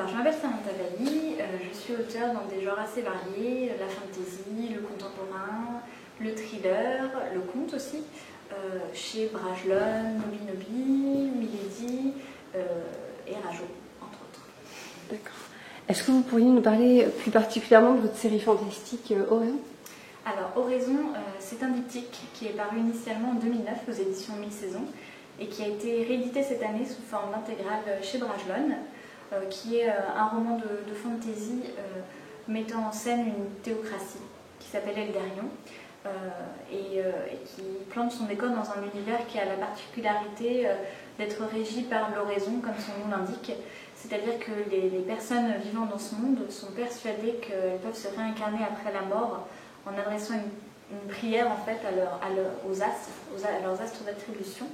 je m'appelle Samantha Bailly, je suis auteure dans des genres assez variés, la fantasy, le contemporain, le thriller, le conte aussi, chez Brajlon, Nobi Nobi, Milady et Rajo, entre autres. D'accord. Est-ce que vous pourriez nous parler plus particulièrement de votre série fantastique Oraison ? Alors, Oraison, c'est un diptyque qui est paru initialement en 2009 aux éditions 1000 saisons et qui a été réédité cette année sous forme d'intégrale chez Brajlon, qui est un roman de fantasy mettant en scène une théocratie qui s'appelle Eldarion et qui plante son décor dans un univers qui a la particularité d'être régi par l'oraison, comme son nom l'indique. C'est-à-dire que les personnes vivant dans ce monde sont persuadées qu'elles peuvent se réincarner après la mort en adressant une prière en fait à leurs astres d'attribution.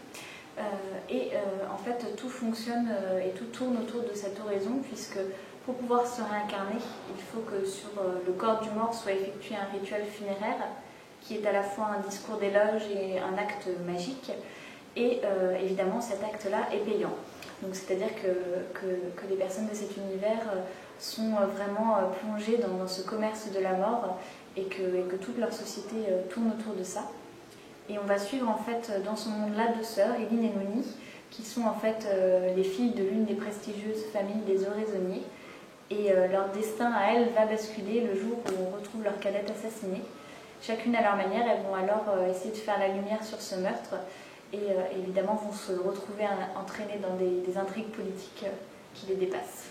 En fait, tout fonctionne et tout tourne autour de cette oraison, puisque pour pouvoir se réincarner, il faut que sur le corps du mort soit effectué un rituel funéraire qui est à la fois un discours d'éloge et un acte magique. Et évidemment, cet acte-là est payant. Donc, c'est-à-dire que les personnes de cet univers sont vraiment plongées dans ce commerce de la mort et que toute leur société tourne autour de ça. Et on va suivre en fait dans ce monde-là deux sœurs, Eline et Nouni, qui sont en fait les filles de l'une des prestigieuses familles des oraisonniers. Et leur destin à elles va basculer le jour où on retrouve leur cadette assassinée. Chacune à leur manière, elles vont alors essayer de faire la lumière sur ce meurtre et évidemment vont se retrouver entraînées dans des intrigues politiques qui les dépassent.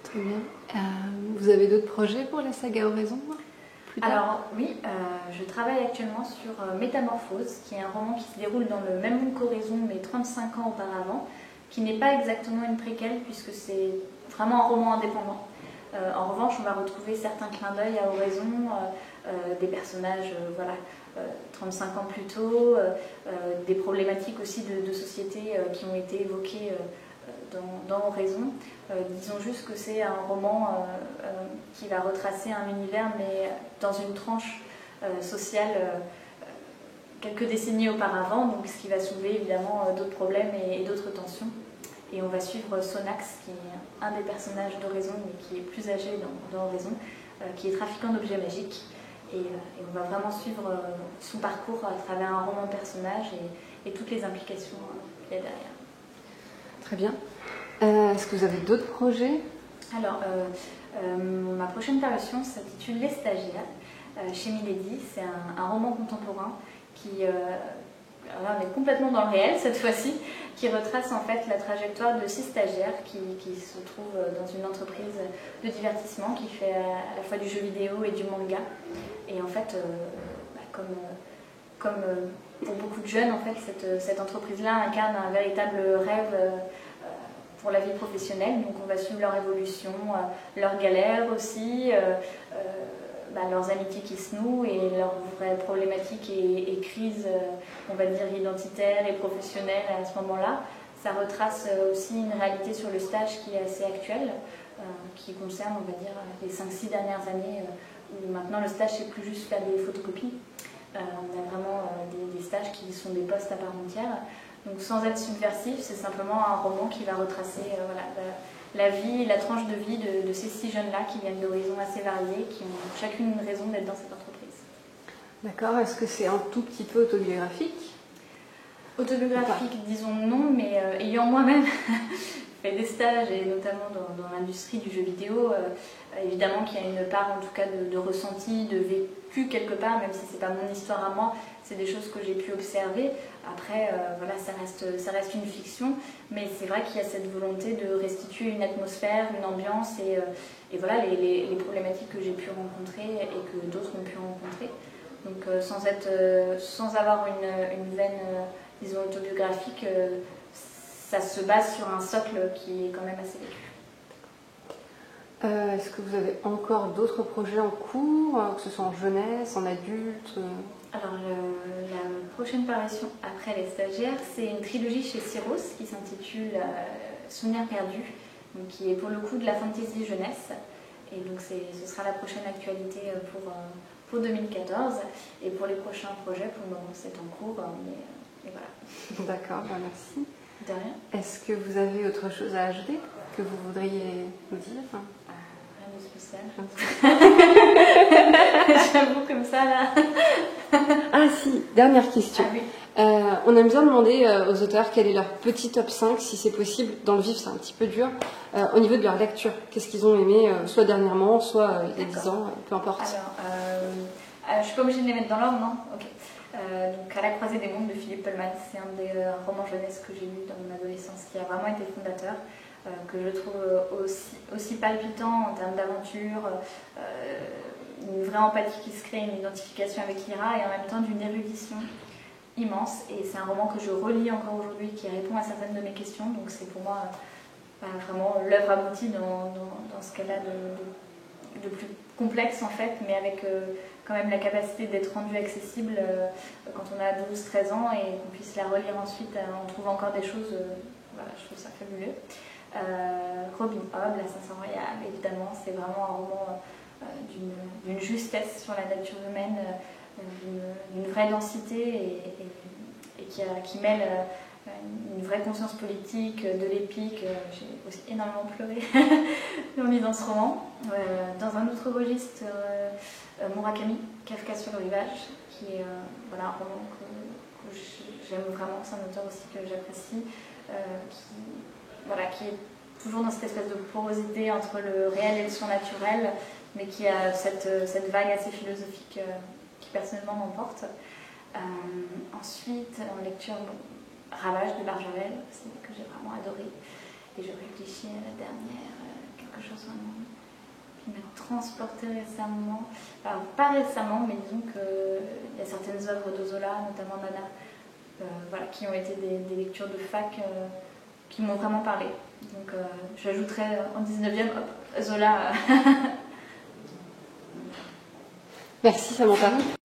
Très bien. Vous avez d'autres projets pour la saga Oraison ? Alors oui, je travaille actuellement sur Métamorphose, qui est un roman qui se déroule dans le même monde qu'Oraison, mais 35 ans auparavant, qui n'est pas exactement une préquelle, puisque c'est vraiment un roman indépendant. En revanche, on va retrouver certains clins d'œil à Oraison, des personnages 35 ans plus tôt, des problématiques aussi de société qui ont été évoquées dans Oraison. Disons juste que c'est un roman qui va retracer un univers, mais dans une tranche sociale quelques décennies auparavant, donc ce qui va soulever évidemment d'autres problèmes et d'autres tensions. Et on va suivre Sonax, qui est un des personnages d'Oraison, mais qui est plus âgé dans Oraison, qui est trafiquant d'objets magiques. Et on va vraiment suivre son parcours à travers un roman de personnage et toutes les implications qu'il y a derrière. Très bien. Est-ce que vous avez d'autres projets ? Alors, ma prochaine parution s'intitule Les Stagiaires, chez Milady. C'est un roman contemporain qui... là, on est complètement dans le réel cette fois-ci, qui retrace en fait la trajectoire de 6 stagiaires qui se trouvent dans une entreprise de divertissement qui fait à la fois du jeu vidéo et du manga. Et en fait, comme pour beaucoup de jeunes, en fait, cette entreprise-là incarne un véritable rêve pour la vie professionnelle. Donc on va suivre leur évolution, leurs galères aussi, leurs amitiés qui se nouent et leurs vraies problématiques et crises, on va dire, identitaires et professionnelles à ce moment-là. Ça retrace aussi une réalité sur le stage qui est assez actuelle, qui concerne, on va dire, les 5-6 dernières années, où maintenant le stage, c'est plus juste faire des photocopies. On a vraiment des stages qui sont des postes à part entière. Donc sans être subversif, c'est simplement un roman qui va retracer la vie et la tranche de vie de ces 6 jeunes-là qui viennent d'horizons assez variés, qui ont chacune une raison d'être dans cette entreprise. D'accord. Est-ce que c'est un tout petit peu autobiographique ? Autobiographique, disons non, mais ayant moi-même fait des stages, et notamment dans l'industrie du jeu vidéo, évidemment qu'il y a une part en tout cas de ressenti, de vécu quelque part, même si c'est pas mon histoire à moi, c'est des choses que j'ai pu observer. Après, ça reste une fiction, mais c'est vrai qu'il y a cette volonté de restituer une atmosphère, une ambiance et voilà les problématiques que j'ai pu rencontrer et que d'autres ont pu rencontrer. Donc sans avoir une veine, disons, autobiographique, ça se base sur un socle qui est quand même assez vécu. Est-ce que vous avez encore d'autres projets en cours, que ce soit en jeunesse, en adulte ? Alors, la prochaine parution après Les Stagiaires, c'est une trilogie chez Syros qui s'intitule Souvenirs perdus, donc qui est pour le coup de la fantasy jeunesse. Et donc, ce sera la prochaine actualité pour 2014. Et pour les prochains projets, pour le moment, c'est en cours. Mais voilà. D'accord, merci. De rien. Est-ce que vous avez autre chose à ajouter ? que vous voudriez nous dire? Rien de spécial. J'avoue comme ça là. Ah si, dernière question. Ah oui. On aime bien demander aux auteurs quel est leur petit top 5, si c'est possible. Dans le vif, c'est un petit peu dur. Au niveau de leur lecture, qu'est-ce qu'ils ont aimé, soit dernièrement, soit il y a 10 ans, peu importe. Alors, je suis pas obligée de les mettre dans l'ordre, non? Ok. Donc, À la croisée des mondes de Philippe Pullman, c'est un des romans jeunesse que j'ai lu dans mon adolescence, qui a vraiment été fondateur, que je trouve aussi palpitant en termes d'aventure, une vraie empathie qui se crée, une identification avec l'IRA, et en même temps d'une érudition immense. Et c'est un roman que je relis encore aujourd'hui, qui répond à certaines de mes questions, donc c'est pour moi vraiment l'œuvre aboutie dans ce qu'elle a de plus complexe en fait, mais avec quand même la capacité d'être rendue accessible quand on a 12-13 ans et qu'on puisse la relire ensuite en trouvant encore des choses, voilà, je trouve ça fabuleux. Robin Hobb, L'Assassin Royal, évidemment, c'est vraiment un roman d'une justesse sur la nature humaine, d'une vraie densité et qui mêle une vraie conscience politique, de l'épique. J'ai aussi énormément pleuré en lisant ce roman. Dans un autre registre, Murakami, Kafka sur le rivage, qui est un roman que j'aime vraiment. C'est un auteur aussi que j'apprécie, qui est toujours dans cette espèce de porosité entre le réel et le surnaturel, mais qui a cette vague assez philosophique qui personnellement m'emporte. Ensuite, en lecture, Ravage de Barjavel, que j'ai vraiment adoré. Et je réfléchis à la dernière, quelque chose vraiment qui m'a transportée récemment. Enfin, pas récemment, mais disons qu'il y a certaines œuvres de Zola, notamment Nana, qui ont été des lectures de fac qui m'ont vraiment parlé. Donc j'ajouterais en 19e, Zola. Merci Samantha.